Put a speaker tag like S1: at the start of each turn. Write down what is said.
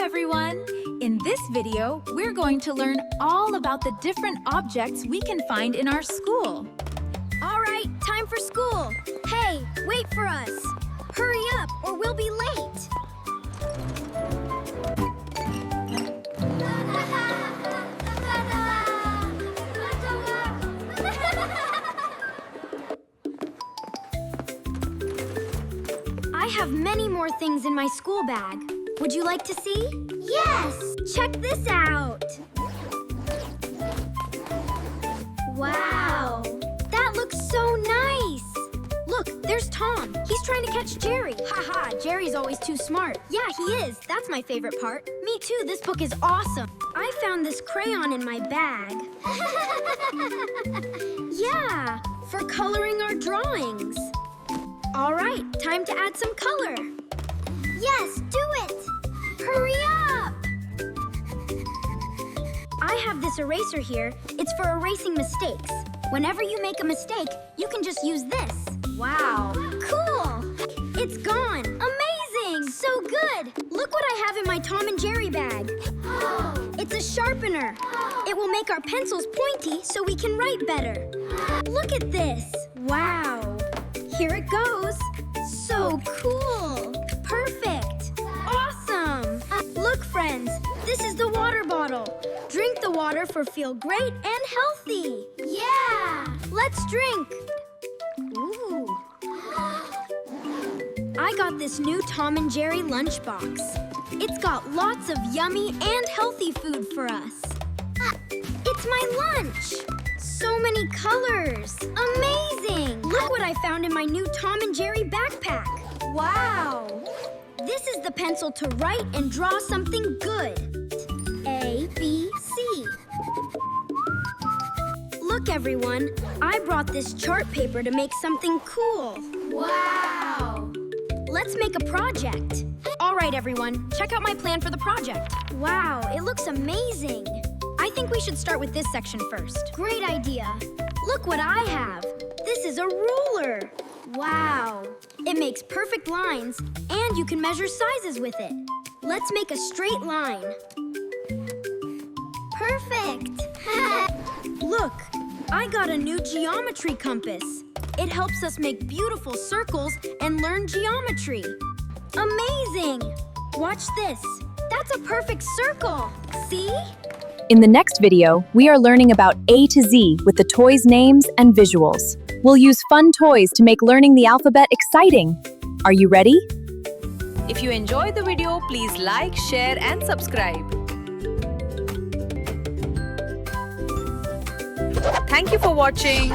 S1: everyone! In this video, we're going to learn all about the different objects we can find in our school.
S2: All right, time for school. Hey, wait for us. Hurry up or we'll be late. I have many more things in my school bag. Would you like to see? Yes! Check this out! Wow! That looks so nice! Look, there's Tom. He's trying to catch Jerry. Haha, Jerry's always too smart. Yeah, he is. That's my favorite part. Me too, this book is awesome. I found this crayon in my bag. Yeah, for coloring our drawings. All right, time to add some color. Yes, do it! Hurry up! I have this eraser here. It's for erasing mistakes. Whenever you make a mistake, you can just use this. Wow. Cool! It's gone. Amazing! So good! Look what I have in my Tom and Jerry bag. It's a sharpener. It will make our pencils pointy so we can write better. Look at this. Wow. Here it goes. So cool. Perfect. Awesome. Look, friends, this is the water bottle. Drink the water for feel great and healthy. Yeah. Let's drink. Ooh. I got this new Tom and Jerry lunchbox. It's got lots of yummy and healthy food for us. It's my lunch. So many colors. Amazing. Look what I found in my new Tom and Jerry backpack. Wow. This is the pencil to write and draw something good. A, B, C. Look, everyone. I brought this chart paper to make something cool. Wow. Let's make a project. All right, everyone. Check out my plan for the project. Wow, it looks amazing. I think we should start with this section first. Great idea. Look what I have. This is a ruler. Wow. It makes perfect lines, and you can measure sizes with it. Let's make a straight line. Perfect. Look, I got a new geometry compass. It helps us make beautiful circles and learn geometry. Amazing. Watch this. That's a perfect circle. See?
S3: In the next video, we are learning about A to Z with the toys' names and visuals. We'll use fun toys to make learning the alphabet exciting. Are you ready?
S1: If you enjoyed the video, please like, share, and subscribe. Thank you for watching.